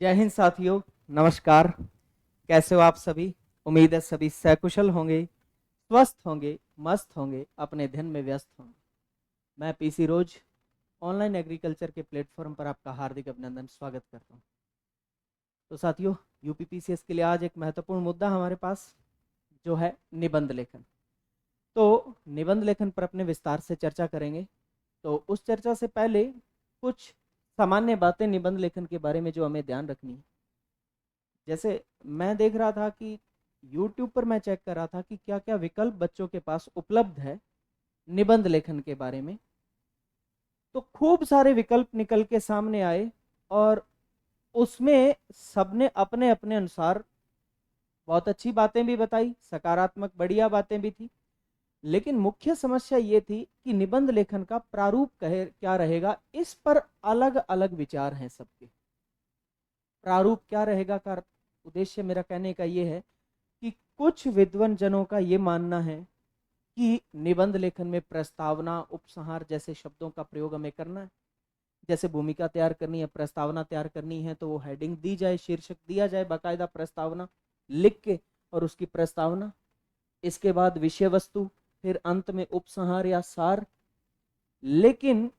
जय हिंद साथियों। नमस्कार। कैसे हो आप सभी? उम्मीद है सभी सकुशल होंगे, स्वस्थ होंगे, मस्त होंगे, अपने दिन में व्यस्त होंगे। मैं पीसी रोज ऑनलाइन एग्रीकल्चर के प्लेटफॉर्म पर आपका हार्दिक अभिनंदन स्वागत करता हूं। तो साथियों, यूपीपीसीएस के लिए आज एक महत्वपूर्ण मुद्दा हमारे पास जो है निबंध लेखन। तो निबंध लेखन पर अपने विस्तार से चर्चा करेंगे। तो उस चर्चा से पहले कुछ सामान्य बातें निबंध लेखन के बारे में जो हमें ध्यान रखनी है। जैसे मैं देख रहा था कि YouTube पर मैं चेक कर रहा था कि क्या क्या विकल्प बच्चों के पास उपलब्ध है निबंध लेखन के बारे में। तो खूब सारे विकल्प निकल के सामने आए और उसमें सबने अपने अपने अनुसार बहुत अच्छी बातें भी बताई, सकारात्मक बढ़िया बातें भी थी। लेकिन मुख्य समस्या ये थी कि निबंध लेखन का प्रारूप कहे क्या रहेगा, इस पर अलग अलग विचार हैं सबके। प्रारूप क्या रहेगा का उद्देश्य मेरा कहने का ये है कि कुछ विद्वान जनों का ये मानना है कि निबंध लेखन में प्रस्तावना, उपसंहार जैसे शब्दों का प्रयोग हमें करना है। जैसे भूमिका तैयार करनी है, प्रस्तावना तैयार करनी है, तो वो हेडिंग दी जाए, शीर्षक दिया जाए, बाकायदा प्रस्तावना लिख के और उसकी प्रस्तावना। इसके बाद विषय वस्तु, फिर अंत में उपसंहार या सार। लेकिन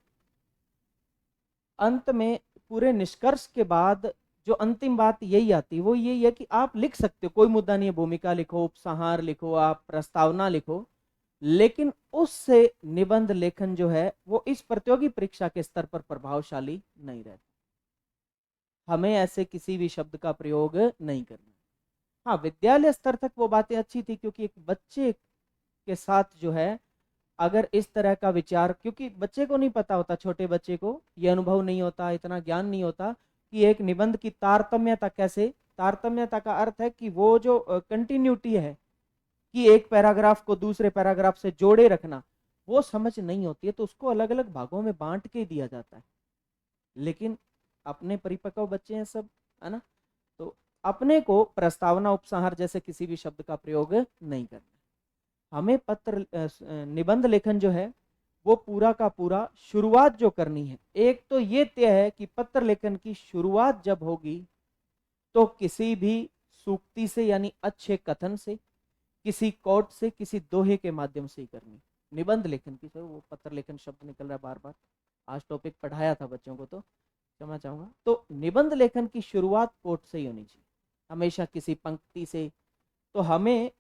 अंत में पूरे निष्कर्ष के बाद जो अंतिम बात यही आती है वो यही है कि आप लिख सकते हो, कोई मुद्दा नहीं है, भूमिका लिखो, उपसंहार लिखो, आप प्रस्तावना लिखो। लेकिन उससे निबंध लेखन जो है वो इस प्रतियोगी परीक्षा के स्तर पर प्रभावशाली नहीं रहता। हमें ऐसे किसी भी शब्द का प्रयोग नहीं करना। हाँ, विद्यालय स्तर तक वो बातें अच्छी थी, क्योंकि एक बच्चे के साथ जो है अगर इस तरह का विचार, क्योंकि बच्चे को नहीं पता होता, छोटे बच्चे को ये अनुभव नहीं होता, इतना ज्ञान नहीं होता कि एक निबंध की तारतम्यता कैसे। तारतम्यता का अर्थ है कि वो जो कंटिन्यूटी है कि एक पैराग्राफ को दूसरे पैराग्राफ से जोड़े रखना, वो समझ नहीं होती है, तो उसको अलग अलग भागों में बांट के दिया जाता है। लेकिन अपने परिपक्व बच्चे हैं सब, है ना, तो अपने को प्रस्तावना, उपसंहार जैसे किसी भी शब्द का प्रयोग नहीं करना। हमें निबंध लेखन जो है वो पूरा का पूरा शुरुआत जो करनी है, एक तो ये तय है कि पत्र लेखन की शुरुआत जब होगी तो किसी भी सूक्ति से यानी अच्छे कथन से, किसी कोट से, किसी दोहे के माध्यम से ही करनी। निबंध लेखन की, सर वो पत्र लेखन शब्द निकल रहा है बार बार, आज टॉपिक पढ़ाया था बच्चों को तो क्षमा चाहूंगा। तो निबंध लेखन की शुरुआत कोट से ही होनी चाहिए, हमेशा किसी पंक्ति से। तो हमें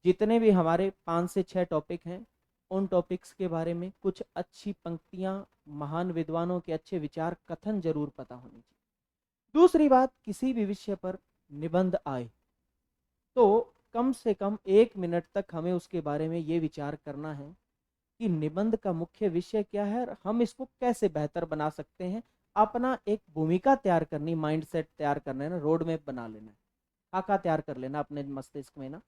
जितने भी हमारे 5 से 6 टॉपिक हैं, उन टॉपिक्स के बारे में कुछ अच्छी पंक्तियां, महान विद्वानों के अच्छे विचार, कथन जरूर पता होनी चाहिए। दूसरी बात, किसी भी विषय पर निबंध आए तो कम से कम 1 मिनट तक हमें उसके बारे में ये विचार करना है कि निबंध का मुख्य विषय क्या है और हम इसको कैसे बेहतर बना सकते हैं। अपना एक भूमिका तैयार करनी, माइंडसेट तैयार करना है ना, रोड मैप बना लेना है, खाका तैयार कर लेना अपने मस्तिष्क में ना।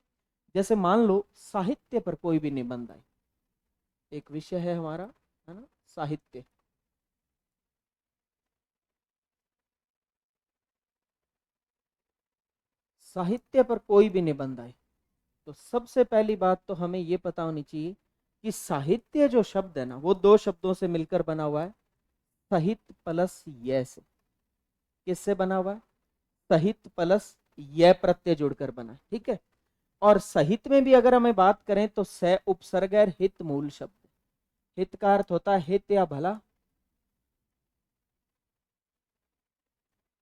जैसे मान लो साहित्य पर कोई भी निबंध आए, एक विषय है हमारा, है ना, साहित्य। साहित्य पर कोई भी निबंध आए तो सबसे पहली बात तो हमें ये पता होनी चाहिए कि साहित्य जो शब्द है ना, वो 2 शब्दों से मिलकर बना हुआ है, सहित प्लस ये से। किससे बना हुआ है? सहित प्लस ये प्रत्यय जुड़कर बना है, ठीक है। और सहित में भी अगर हमें बात करें तो स उपसर्ग है, हित मूल शब्द। हित का अर्थ होता है हित या भला,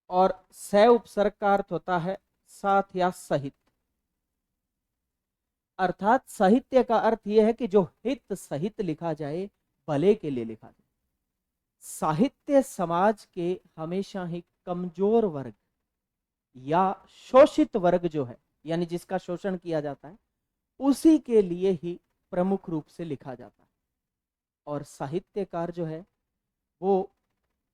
और स उपसर्ग का अर्थ होता है साथ या सहित। अर्थात साहित्य का अर्थ यह है कि जो हित सहित लिखा जाए, भले के लिए लिखा जाए। साहित्य समाज के हमेशा ही कमजोर वर्ग या शोषित वर्ग जो है, यानी जिसका शोषण किया जाता है, उसी के लिए ही प्रमुख रूप से लिखा जाता है। और साहित्यकार जो है वो,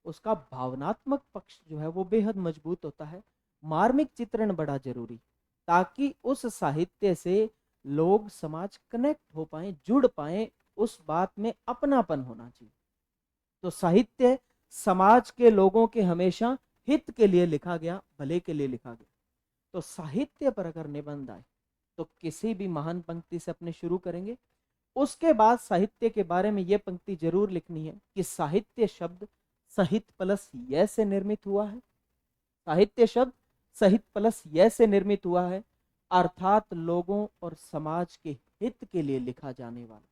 उसका भावनात्मक पक्ष जो है वो बेहद मजबूत होता है, मार्मिक चित्रण बड़ा जरूरी, ताकि उस साहित्य से लोग, समाज कनेक्ट हो पाए, जुड़ पाए, उस बात में अपनापन होना चाहिए। तो साहित्य समाज के लोगों के हमेशा हित के लिए लिखा गया, भले के लिए लिखा गया। तो साहित्य पर अगर निबंध आए तो किसी भी महान पंक्ति से अपने शुरू करेंगे। उसके बाद साहित्य के बारे में यह पंक्ति जरूर लिखनी है कि साहित्य शब्द सहित प्लस ये से निर्मित हुआ है, साहित्य शब्द सहित प्लस य से निर्मित हुआ है, अर्थात लोगों और समाज के हित के लिए लिखा जाने वाला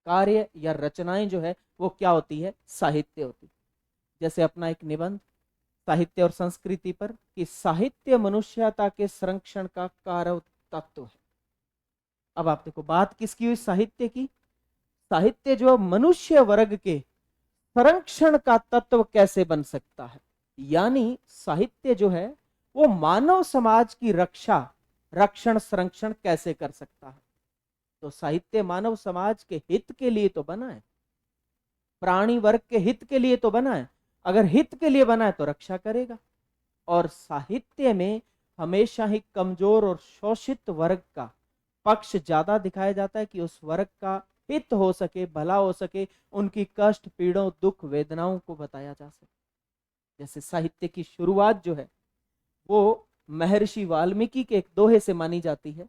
कार्य या रचनाएं जो है वो क्या होती है, साहित्य होती है। जैसे अपना एक निबंध साहित्य और संस्कृति पर कि साहित्य मनुष्यता के संरक्षण का कारक तत्व है। अब आप देखो बात किसकी हुई, साहित्य की। साहित्य जो मनुष्य वर्ग के संरक्षण का तत्व कैसे बन सकता है, यानी साहित्य जो है वो मानव समाज की रक्षण संरक्षण कैसे कर सकता है। तो साहित्य मानव समाज के हित के लिए तो बना है, प्राणी वर्ग के हित के लिए तो बना है। अगर हित के लिए बना है तो रक्षा करेगा। और साहित्य में हमेशा ही कमजोर और शोषित वर्ग का पक्ष ज्यादा दिखाया जाता है कि उस वर्ग का हित हो सके, भला हो सके, उनकी कष्ट पीड़ों दुख वेदनाओं को बताया जा सके। जैसे साहित्य की शुरुआत जो है वो महर्षि वाल्मीकि के एक दोहे से मानी जाती है।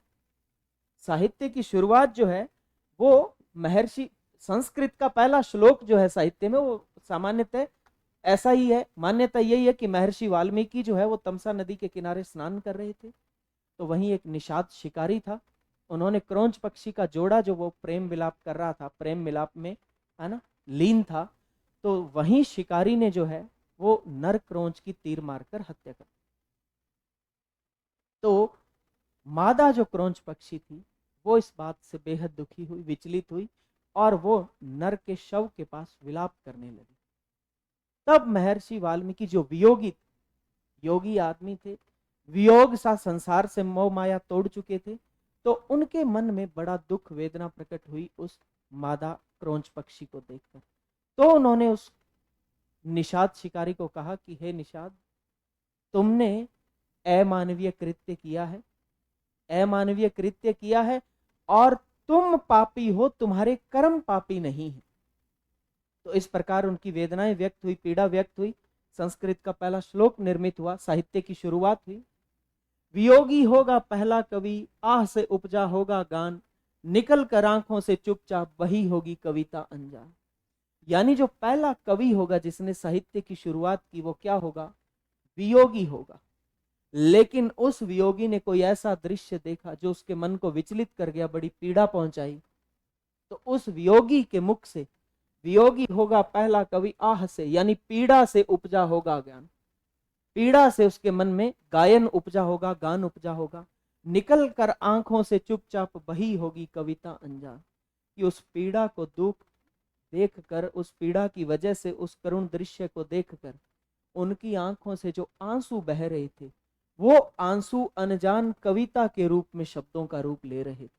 साहित्य की शुरुआत जो है वो महर्षि, संस्कृत का पहला श्लोक जो है साहित्य में वो सामान्यतः ऐसा ही है, मान्यता यही है कि महर्षि वाल्मीकि जो है वो तमसा नदी के किनारे स्नान कर रहे थे, तो वहीं एक निषाद शिकारी था, उन्होंने क्रोंच पक्षी का जोड़ा जो वो प्रेम विलाप कर रहा था, प्रेम मिलाप में है ना लीन था, तो वहीं शिकारी ने जो है वो नर क्रोंच की तीर मारकर हत्या कर। तो मादा जो क्रोंच पक्षी थी वो इस बात से बेहद दुखी हुई, विचलित हुई, और वो नर के शव के पास विलाप करने लगी। तब महर्षि वाल्मीकि जो वियोगी योगी आदमी थे, वियोग सा संसार से मोह माया तोड़ चुके थे, तो उनके मन में बड़ा दुख वेदना प्रकट हुई उस मादा क्रोंच पक्षी को देखकर। तो उन्होंने उस निषाद शिकारी को कहा कि हे निषाद, तुमने अमानवीय कृत्य किया है, अमानवीय कृत्य किया है, और तुम पापी हो, तुम्हारे कर्म पापी नहीं है। तो इस प्रकार उनकी वेदनाएं व्यक्त हुई, पीड़ा व्यक्त हुई, संस्कृत का पहला श्लोक निर्मित हुआ, साहित्य की शुरुआत हुई। वियोगी होगा पहला कवि, आह से उपजा होगा गान, निकल कर आंखों से चुपचाप वही होगी कविता अनजान। यानी जो पहला कवि होगा जिसने साहित्य की शुरुआत की वो क्या होगा, वियोगी होगा। लेकिन उस वियोगी ने कोई ऐसा दृश्य देखा जो उसके मन को विचलित कर गया, बड़ी पीड़ा पहुंचाई, तो उस वियोगी के मुख से, वियोगी होगा पहला कवि आह से, यानी पीड़ा से उपजा होगा ज्ञान, पीड़ा से उसके मन में गायन उपजा होगा, गान उपजा होगा, निकल कर आंखों से चुपचाप बही होगी कविता अनजान। कि उस पीड़ा को दुख देखकर, उस पीड़ा की वजह से, उस करुण दृश्य को देखकर उनकी आंखों से जो आंसू बह रहे थे वो आंसू अनजान कविता के रूप में शब्दों का रूप ले रहे थे।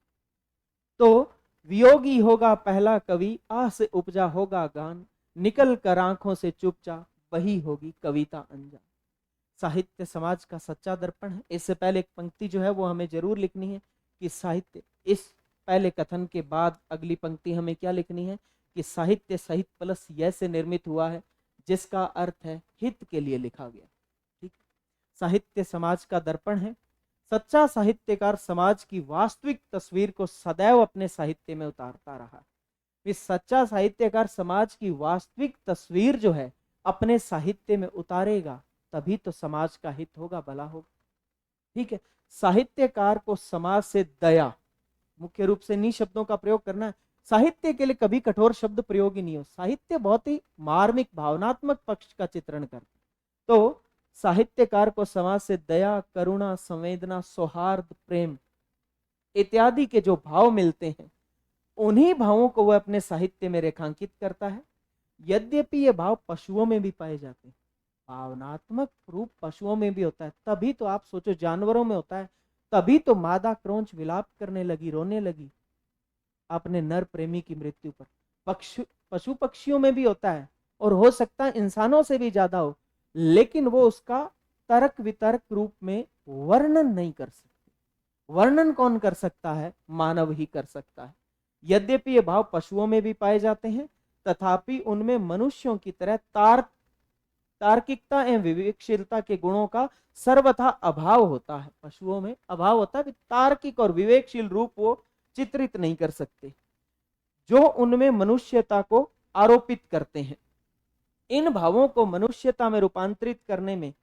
तो वियोगी होगा पहला कवि, आह से उपजा होगा गान, निकल कर आंखों से चुपचाप वही होगी कविता अनजान। साहित्य समाज का सच्चा दर्पण है। इससे पहले एक पंक्ति जो है वो हमें जरूर लिखनी है कि साहित्य, इस पहले कथन के बाद अगली पंक्ति हमें क्या लिखनी है कि साहित्य सहित प्लस य से निर्मित हुआ है, जिसका अर्थ है हित के लिए लिखा गया। ठीक, साहित्य समाज का दर्पण है। सच्चा साहित्यकार समाज की वास्तविक तस्वीर को सदैव अपने साहित्य में उतारता रहा। इस सच्चा साहित्यकार समाज की वास्तविक तस्वीर जो है अपने साहित्य में उतारेगा, तभी तो समाज का हित होगा, भला होगा। ठीक है, साहित्यकार को समाज से दया, मुख्य रूप से इन्हीं शब्दों का प्रयोग करना है। साहित्य के लिए कभी कठोर शब्द प्रयोग ही नहीं हो। साहित्य बहुत ही मार्मिक भावनात्मक पक्ष का चित्रण करता। तो साहित्यकार को समाज से दया, करुणा, संवेदना, सौहार्द, प्रेम इत्यादि के जो भाव मिलते हैं, उन्हीं भावों को वह अपने साहित्य में रेखांकित करता है। यद्यपि ये भाव पशुओं में भी पाए जाते हैं, भावनात्मक रूप पशुओं में भी होता है। तभी तो आप सोचो जानवरों में होता है, तभी तो मादा क्रोंच विलाप करने लगी, रोने लगी अपने नर प्रेमी की मृत्यु पर। पशु पक्षियों में भी होता है, और हो सकता है इंसानों से भी ज्यादा हो, लेकिन वो उसका तर्क वितर्क रूप में वर्णन नहीं कर सकते। वर्णन कौन कर सकता है, मानव ही कर सकता है। यद्यपि ये भाव पशुओं में भी पाए जाते हैं, तथापि उनमें मनुष्यों की तरह तार्किकता एवं विवेकशीलता के गुणों का सर्वथा अभाव होता है। पशुओं में अभाव होता है, तार्किक और विवेकशील रूप वो चित्रित नहीं कर सकते, जो उनमें मनुष्यता को आरोपित करते हैं। इन भावों को मनुष्यता में रूपांतरित करने में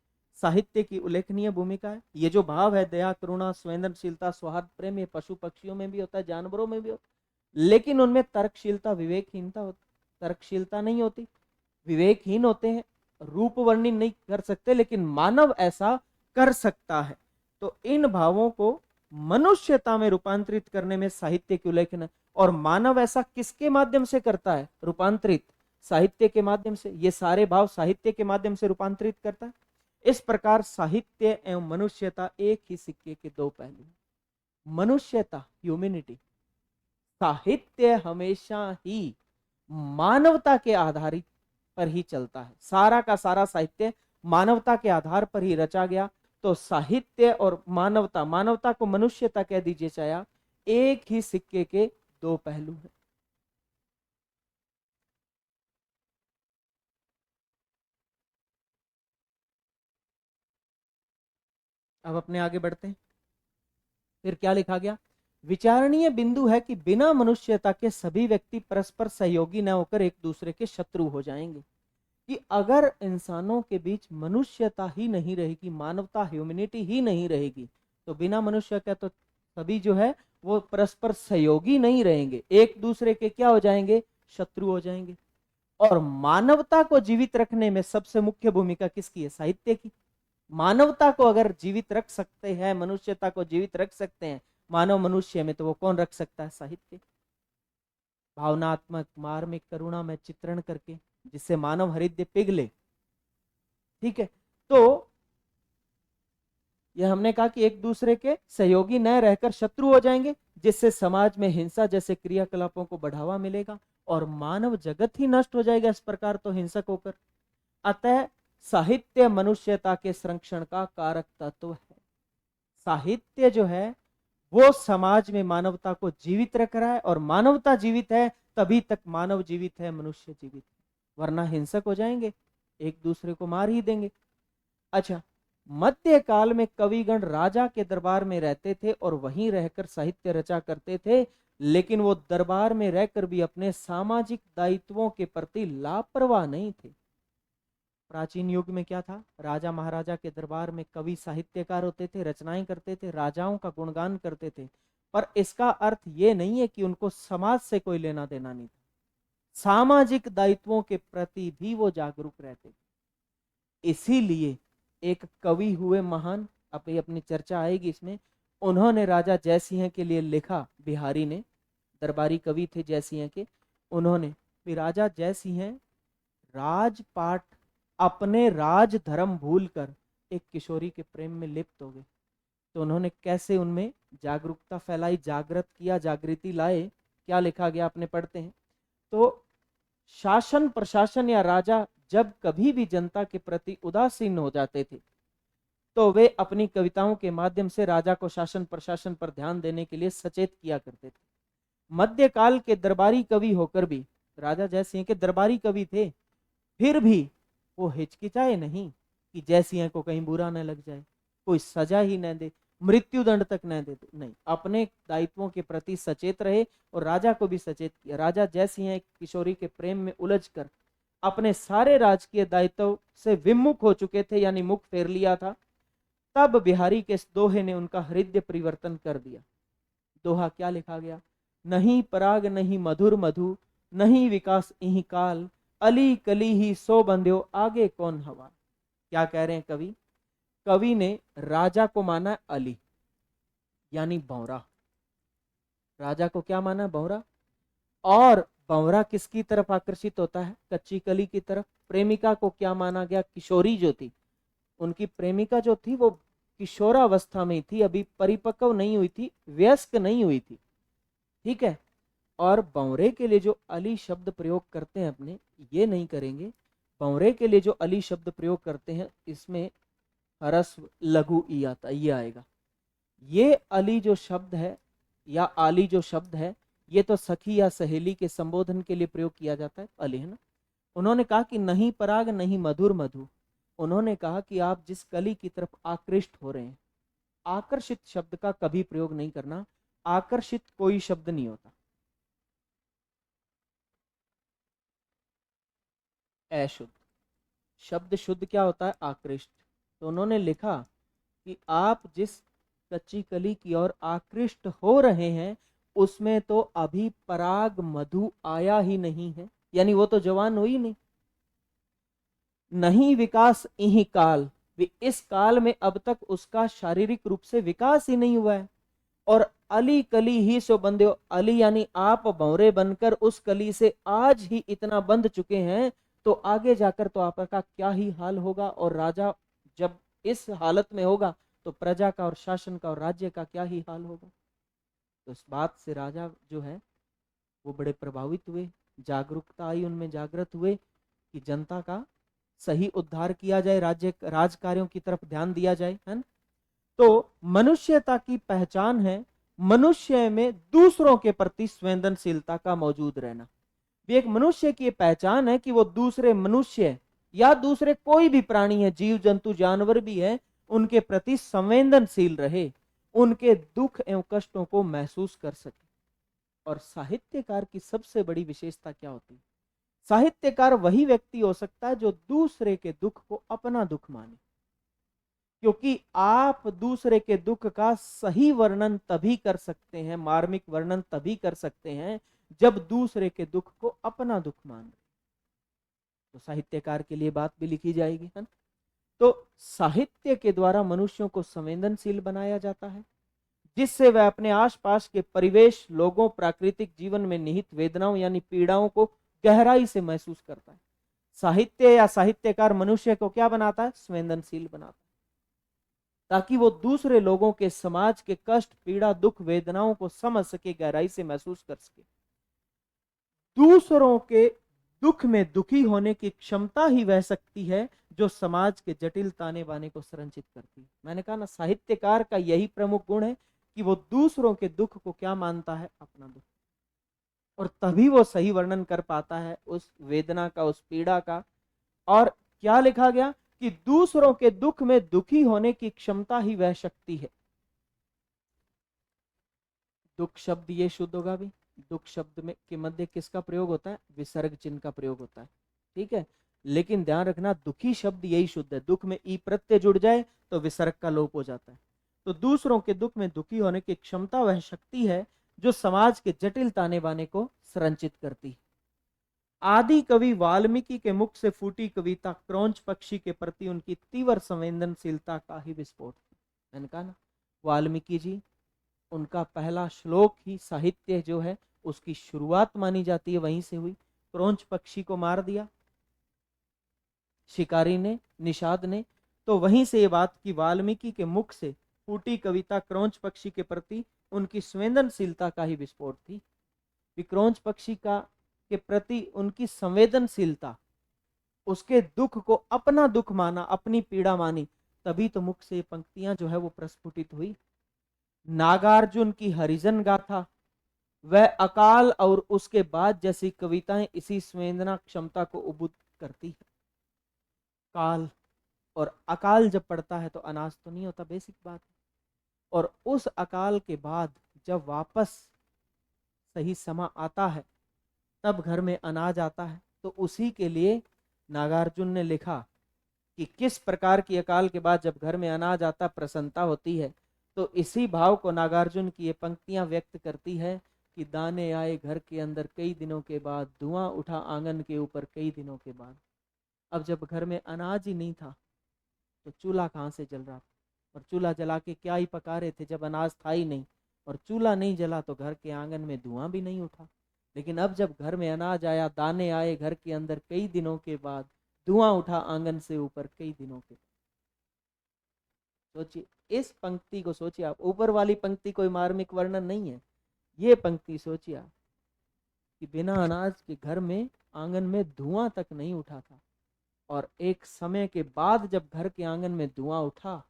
साहित्य की उल्लेखनीय भूमिका है। ये जो भाव है, दया, करुणा, संवेदनशीलता, सौहार्द, प्रेम, ये पशु पक्षियों में भी होता है, जानवरों में भी होता है, लेकिन उनमें तर्कशीलता, विवेकहीनता होती, तर्कशीलता नहीं होती, विवेकहीन होते हैं, रूप वर्णन नहीं कर सकते, लेकिन मानव ऐसा कर सकता है। तो इन भावों को मनुष्यता में रूपांतरित करने में साहित्य की उल्लेखन है। और मानव ऐसा किसके माध्यम से करता है रूपांतरित? साहित्य के माध्यम से। ये सारे भाव साहित्य के माध्यम से रूपांतरित करता है। इस प्रकार साहित्य एवं मनुष्यता एक ही सिक्के के दो पहलू। मनुष्यता, ह्यूमैनिटी, साहित्य हमेशा ही मानवता के आधारित पर ही चलता है। सारा का सारा साहित्य मानवता के आधार पर ही रचा गया। तो साहित्य और मानवता, मानवता को मनुष्यता कह दीजिए चाहे, एक ही सिक्के के दो पहलू हैं। अब अपने आगे बढ़ते हैं। फिर क्या लिखा गया? विचारणीय बिंदु है कि बिना मनुष्यता के सभी व्यक्ति परस्पर सहयोगी न होकर एक दूसरे के शत्रु हो जाएंगे। कि अगर इंसानों के बीच मनुष्यता ही नहीं रहेगी, मानवता, ह्यूमैनिटी ही नहीं रहेगी, तो बिना मनुष्य का तो सभी जो है वो परस्पर सहयोगी नहीं रहेंगे, एक दूसरे के क्या हो जाएंगे? शत्रु हो जाएंगे। और मानवता को जीवित रखने में सबसे मुख्य भूमिका किसकी है? साहित्य की। मानवता को अगर जीवित रख सकते हैं, मनुष्यता को जीवित रख सकते हैं मानव मनुष्य में, तो वो कौन रख सकता है? साहित्य। भावनात्मक, मार्मिक, करुणामय चित्रण करके, जिससे मानव हृदय पिघले। ठीक है। तो यह हमने कहा कि एक दूसरे के सहयोगी न रहकर शत्रु हो जाएंगे, जिससे समाज में हिंसा जैसे क्रियाकलापों को बढ़ावा मिलेगा और मानव जगत ही नष्ट हो जाएगा इस प्रकार तो हिंसक होकर। अतः साहित्य मनुष्यता के संरक्षण का कारक तत्व है। साहित्य जो है वो समाज में मानवता को जीवित रख रहा है, और मानवता जीवित है तभी तक मानव जीवित है, मनुष्य जीवित है, वरना हिंसक हो जाएंगे, एक दूसरे को मार ही देंगे। अच्छा, मध्यकाल में कविगण राजा के दरबार में रहते थे और वहीं रहकर साहित्य रचा करते थे, लेकिन वो दरबार में रहकर भी अपने सामाजिक दायित्वों के प्रति लापरवाह नहीं थे। प्राचीन युग में क्या था? राजा महाराजा के दरबार में कवि साहित्यकार होते थे, रचनाएं करते थे, राजाओं का गुणगान करते थे, पर इसका अर्थ ये नहीं है कि उनको समाज से कोई लेना देना नहीं था। सामाजिक दायित्वों के प्रति भी वो जागरूक रहते थे। इसीलिए एक कवि हुए महान, अपनी चर्चा आएगी इसमें, उन्होंने राजा जयसिंह के लिए लिखा, बिहारी ने, दरबारी कवि थे जयसिंह के, उन्होंने भी राजा जयसिंह राजपाट अपने राज धर्म भूलकर एक किशोरी के प्रेम में लिप्त हो गए। तो उन्होंने कैसे उनमें जागरूकता फैलाई, जागृत किया, जागृति लाए? क्या लिखा गया, अपने पढ़ते हैं। तो शासन प्रशासन या राजा जब कभी भी जनता के प्रति उदासीन हो जाते थे, तो वे अपनी कविताओं के माध्यम से राजा को शासन प्रशासन पर ध्यान देने के लिए सचेत किया करते थे। मध्यकाल के दरबारी कवि होकर भी, राजा जयसिंह के दरबारी कवि थे, फिर भी वो हिचकिचाए नहीं कि जयसिंह को कहीं बुरा न लग जाए, कोई सजा ही न दे, मृत्यु दंड तक न दे, नहीं, अपने दायित्वों के प्रति सचेत रहे और राजा को भी सचेत किया। राजा जयसिंह किशोरी के प्रेम में उलझकर अपने सारे राजकीय दायित्व से विमुख हो चुके थे, यानी मुख फेर लिया था। तब बिहारी के दोहे ने उनका हृदय परिवर्तन कर दिया। दोहा क्या लिखा गया? नहीं पराग नहीं मधुर मधु, नहीं विकास इही काल, अली कली ही सो बंध्यो आगे कौन हवा। क्या कह रहे हैं कवि? कवि ने राजा को माना अली, यानी भंवरा। राजा को क्या माना? भंवरा। और भंवरा किसकी तरफ आकर्षित होता है? कच्ची कली की तरफ। प्रेमिका को क्या माना गया? किशोरी जो थी, उनकी प्रेमिका जो थी वो किशोरावस्था में थी, अभी परिपक्व नहीं हुई थी, वयस्क नहीं हुई थी। ठीक है। और बौरे के लिए जो अली शब्द प्रयोग करते हैं अपने, ये नहीं करेंगे। बौरे के लिए जो अली शब्द प्रयोग करते हैं, इसमें ह्रस्व लघु ई आता, ये आएगा। ये अली जो शब्द है या आली जो शब्द है, ये तो सखी या सहेली के संबोधन के लिए प्रयोग किया जाता है, अली, है ना। उन्होंने कहा कि नहीं पराग नहीं मधुर मधु, उन्होंने कहा कि आप जिस कली की तरफ आकृष्ट हो रहे हैं, आकर्षित शब्द का कभी प्रयोग नहीं करना। आकर्षित कोई शब्द नहीं होता। अशुद्ध शब्द, शुद्ध क्या होता है? आकृष्ट। तो उन्होंने लिखा कि आप जिस कच्ची कली की ओर आकृष्ट हो रहे हैं उसमें तो अभी पराग मधु आया ही नहीं है, यानी वो तो जवान हुई नहीं। नहीं विकास इही काल, इस काल में अब तक उसका शारीरिक रूप से विकास ही नहीं हुआ है। और अली कली ही सो बंदे, अली यानी आप भंवरे बनकर उस कली से आज ही इतना बंध चुके हैं, तो आगे जाकर तो आपका क्या ही हाल होगा। और राजा जब इस हालत में होगा तो प्रजा का और शासन का और राज्य का क्या ही हाल होगा। तो इस बात से राजा जो है वो बड़े प्रभावित हुए, जागरूकता आई उनमें, जागृत हुए कि जनता का सही उद्धार किया जाए, राज्य राज कार्यों की तरफ ध्यान दिया जाए, है ना। तो मनुष्यता की पहचान है मनुष्य में दूसरों के प्रति संवेदनशीलता का मौजूद रहना। एक मनुष्य की पहचान है कि वो दूसरे मनुष्य या दूसरे कोई भी प्राणी है, जीव जंतु जानवर भी है, उनके प्रति संवेदनशील रहे, उनके दुख एवं कष्टों को महसूस कर सके। और साहित्यकार की सबसे बड़ी विशेषता क्या होती है? साहित्यकार वही व्यक्ति हो सकता है जो दूसरे के दुख को अपना दुख माने, क्योंकि आप दूसरे के दुख का सही वर्णन तभी कर सकते हैं, मार्मिक वर्णन तभी कर सकते हैं जब दूसरे के दुख को अपना दुख मान। तो साहित्यकार के लिए बात भी लिखी जाएगी, है ना। तो साहित्य के द्वारा मनुष्यों को संवेदनशील बनाया जाता है, जिससे वह अपने आसपास के परिवेश, लोगों, प्राकृतिक जीवन में निहित वेदनाओं यानी पीड़ाओं को गहराई से महसूस करता है। साहित्य या साहित्यकार मनुष्य को क्या बनाता है? संवेदनशील बनाता है, ताकि वो दूसरे लोगों के, समाज के कष्ट, पीड़ा, दुख, वेदनाओं को समझ सके, गहराई से महसूस कर सके। दूसरों के दुख में दुखी होने की क्षमता ही वह शक्ति है जो समाज के जटिल ताने बाने को संरचित करती है। मैंने कहा ना, साहित्यकार का यही प्रमुख गुण है कि वो दूसरों के दुख को क्या मानता है? अपना दुख। और तभी वो सही वर्णन कर पाता है उस वेदना का, उस पीड़ा का। और क्या लिखा गया कि दूसरों के दुख में दुखी होने की क्षमता ही वह शक्ति है। दुख शब्द ये शुद्ध होगा भी, दुख शब्द में के मध्य किसका प्रयोग होता है? विसर्ग चिन्ह का प्रयोग होता है, ठीक है। लेकिन ध्यान रखना, दुखी शब्द यही शुद्ध है। दुख में ई प्रत्यय जुड़ जाए तो विसर्ग का लोप हो जाता है। तो दूसरों के दुख में दुखी होने की क्षमता वह शक्ति है जो समाज के जटिल ताने बाने को संरचित करती है। आदि कवि वाल्मीकि के मुख से फूटी कविता क्रौंच पक्षी के प्रति उनकी तीव्र संवेदनशीलता का ही विस्फोट। मैंने कहा ना, वाल्मीकि जी, उनका पहला श्लोक ही साहित्य जो है उसकी शुरुआत मानी जाती है, वहीं से हुई। क्रौंच पक्षी को मार दिया शिकारी ने, निषाद ने, तो वहीं से ये बात की वाल्मीकि के मुख से फूटी कविता क्रौंच पक्षी के प्रति उनकी संवेदनशीलता का ही विस्फोट थी। क्रौंच पक्षी का के प्रति उनकी संवेदनशीलता, उसके दुख को अपना दुख माना, अपनी पीड़ा मानी, तभी तो मुख से ये पंक्तियां जो है वो प्रस्फुटित हुई। नागार्जुन की हरिजन गाथा, वह अकाल और उसके बाद जैसी कविताएं इसी संवेदना क्षमता को उबुद्ध करती है। काल और अकाल जब पड़ता है तो अनाज तो नहीं होता, बेसिक बात है। और उस अकाल के बाद जब वापस सही समा आता है तब घर में अनाज आता है। तो उसी के लिए नागार्जुन ने लिखा कि किस प्रकार की अकाल के बाद जब घर में अनाज आता प्रसन्नता होती है। तो इसी भाव को नागार्जुन की ये पंक्तियां व्यक्त करती है कि दाने आए घर के अंदर कई दिनों के बाद, धुआं उठा आंगन के ऊपर कई दिनों के बाद। अब जब घर में अनाज ही नहीं था तो चूल्हा कहाँ से जल रहा था? और चूल्हा जला के क्या ही पका रहे थे जब अनाज था ही नहीं? और चूल्हा नहीं जला तो घर के आंगन में धुआं भी नहीं उठा। लेकिन अब जब घर में अनाज आया, दाने आए घर के अंदर कई दिनों के बाद, धुआं उठा आंगन से ऊपर कई दिनों के। सोचिए, इस पंक्ति को सोचिए आप, ऊपर वाली पंक्ति कोई मार्मिक वर्णन नहीं है, ये पंक्ति सोचिए आप कि बिना अनाज के घर में आंगन में धुआं तक नहीं उठा था, और एक समय के बाद जब घर के आंगन में धुआं उठा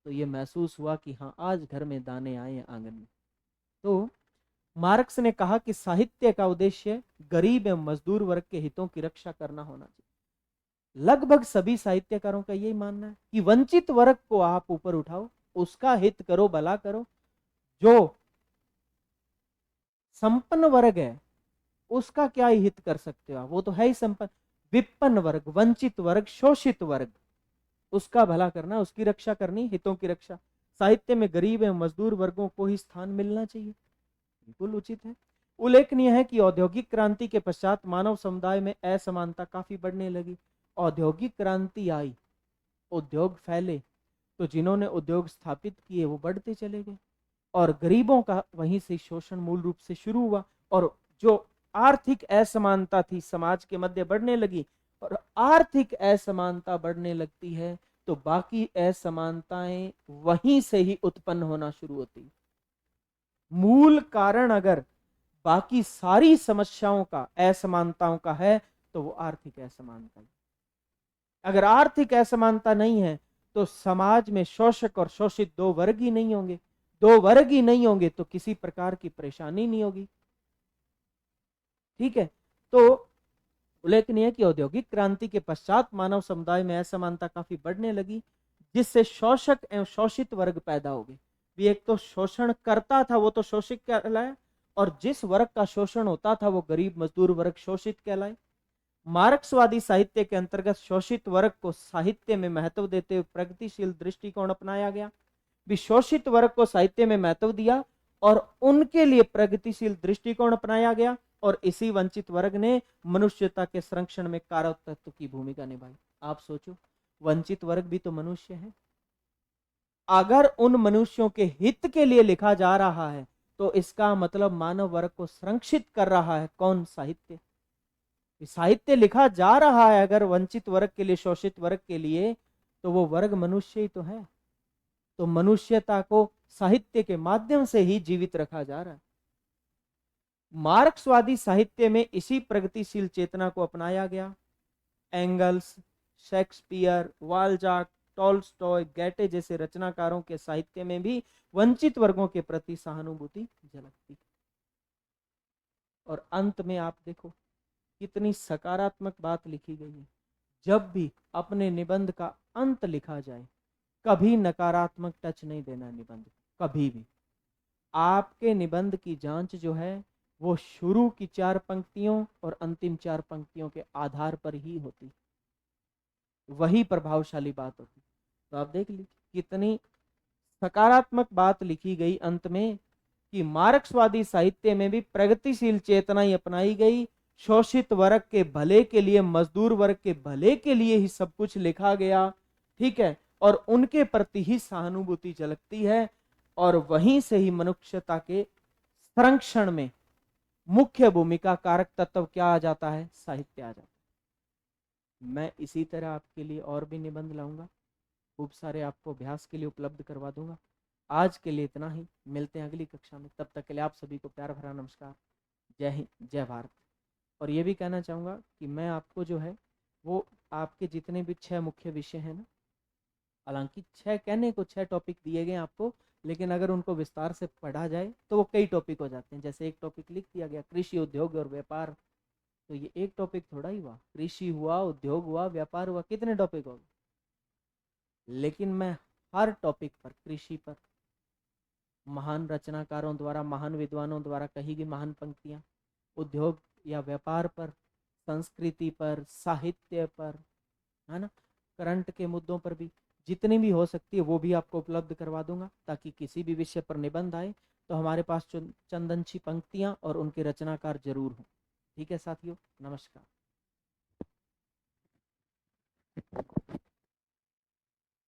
तो ये महसूस हुआ कि हाँ, आज घर में दाने आए हैं आंगन में। तो मार्क्स ने कहा कि साहित्य का उद्देश्य गरीब एवं मजदूर वर्ग के हितों की रक्षा करना होना चाहिए। लगभग सभी साहित्यकारों का यही मानना है कि वंचित वर्ग को आप ऊपर उठाओ, उसका हित करो, भला करो। जो संपन्न वर्ग है उसका क्या ही हित कर सकते हो आप? वो तो है ही संपन्न। विपन्न वर्ग, वंचित वर्ग, शोषित वर्ग, उसका भला करना, उसकी रक्षा करनी, हितों की रक्षा। साहित्य में गरीब एवं मजदूर वर्गों को ही स्थान मिलना चाहिए, बिल्कुल उचित है। उल्लेखनीय है कि औद्योगिक क्रांति के पश्चात मानव समुदाय में असमानता काफी बढ़ने लगी। औद्योगिक क्रांति आई, उद्योग फैले, तो जिन्होंने उद्योग स्थापित किए वो बढ़ते चले गए और गरीबों का वहीं से शोषण मूल रूप से शुरू हुआ। और जो आर्थिक असमानता थी समाज के मध्य बढ़ने लगी, और आर्थिक असमानता बढ़ने लगती है तो बाकी असमानताएं वहीं से ही उत्पन्न होना शुरू होती। मूल कारण अगर बाकी सारी समस्याओं का, असमानताओं का है तो वो आर्थिक असमानता है। अगर आर्थिक असमानता नहीं है तो समाज में शोषक और शोषित दो वर्ग ही नहीं होंगे। दो वर्ग ही नहीं होंगे तो किसी प्रकार की परेशानी नहीं होगी। ठीक है, तो उल्लेखनीय है कि औद्योगिक क्रांति के पश्चात मानव समुदाय में असमानता काफी बढ़ने लगी, जिससे शोषक एवं शोषित वर्ग पैदा हो गए। भी एक तो शोषण करता था वो तो शोषित कहलाया, और जिस वर्ग का शोषण होता था वो गरीब मजदूर वर्ग शोषित कहलाए। मार्क्सवादी साहित्य के अंतर्गत शोषित वर्ग को साहित्य में महत्व देते हुए प्रगतिशील दृष्टिकोण अपनाया गया। भी शोषित वर्ग को साहित्य में महत्व दिया और उनके लिए प्रगतिशील दृष्टिकोण अपनाया गया, और इसी वंचित वर्ग ने मनुष्यता के संरक्षण में कारक तत्व की भूमिका निभाई। आप सोचो, वंचित वर्ग भी तो मनुष्य है। अगर उन मनुष्यों के हित के लिए लिखा जा रहा है तो इसका मतलब मानव वर्ग को संरक्षित कर रहा है कौन? साहित्य। साहित्य लिखा जा रहा है अगर वंचित वर्ग के लिए, शोषित वर्ग के लिए, तो वो वर्ग मनुष्य ही तो है। तो मनुष्यता को साहित्य के माध्यम से ही जीवित रखा जा रहा है। मार्क्सवादी साहित्य में इसी प्रगतिशील चेतना को अपनाया गया। एंगल्स, शेक्सपियर, वालजाक, टॉल्स्टॉय, गैटे जैसे रचनाकारों के साहित्य में भी वंचित वर्गों के प्रति सहानुभूति झलकती। और अंत में आप देखो कितनी सकारात्मक बात लिखी गई है। जब भी अपने निबंध का अंत लिखा जाए कभी नकारात्मक टच नहीं देना निबंध, कभी भी। आपके निबंध की जांच जो है वो शुरू की 4 पंक्तियों और अंतिम 4 पंक्तियों के आधार पर ही होती, वही प्रभावशाली बात होती। तो आप देख लीजिए कितनी सकारात्मक बात लिखी गई अंत में कि मार्क्सवादी साहित्य में भी प्रगतिशील चेतना ही अपनाई गई। शोषित वर्ग के भले के लिए, मजदूर वर्ग के भले के लिए ही सब कुछ लिखा गया। ठीक है, और उनके प्रति ही सहानुभूति झलकती है, और वहीं से ही मनुष्यता के संरक्षण में मुख्य भूमिका कारक तत्व क्या आ जाता है? साहित्य आ जाता है। मैं इसी तरह आपके लिए और भी निबंध लाऊंगा, खूब सारे आपको अभ्यास के लिए उपलब्ध करवा दूंगा। आज के लिए इतना ही, मिलते हैं अगली कक्षा में। तब तक के लिए आप सभी को प्यार भरा नमस्कार। जय हिंद, जय भारत। और ये भी कहना चाहूँगा कि मैं आपको जो है वो आपके जितने भी 6 मुख्य विषय हैं ना, हालांकि 6 कहने को 6 टॉपिक दिए गए आपको, लेकिन अगर उनको विस्तार से पढ़ा जाए तो वो कई टॉपिक हो जाते हैं। जैसे एक टॉपिक लिख दिया गया कृषि, उद्योग और व्यापार, तो ये एक टॉपिक थोड़ा ही हुआ। कृषि हुआ, उद्योग हुआ, व्यापार हुआ, कितने टॉपिक हो गए? लेकिन मैं हर टॉपिक पर, कृषि पर महान रचनाकारों द्वारा, महान विद्वानों द्वारा कही गई महान पंक्तियां, उद्योग या व्यापार पर, संस्कृति पर, साहित्य पर, है ना, करंट के मुद्दों पर भी जितनी भी हो सकती है वो भी आपको उपलब्ध करवा दूंगा, ताकि किसी भी विषय पर निबंध आए तो हमारे पास चंदनची पंक्तियां और उनके रचनाकार जरूर हों। ठीक है साथियों, नमस्कार।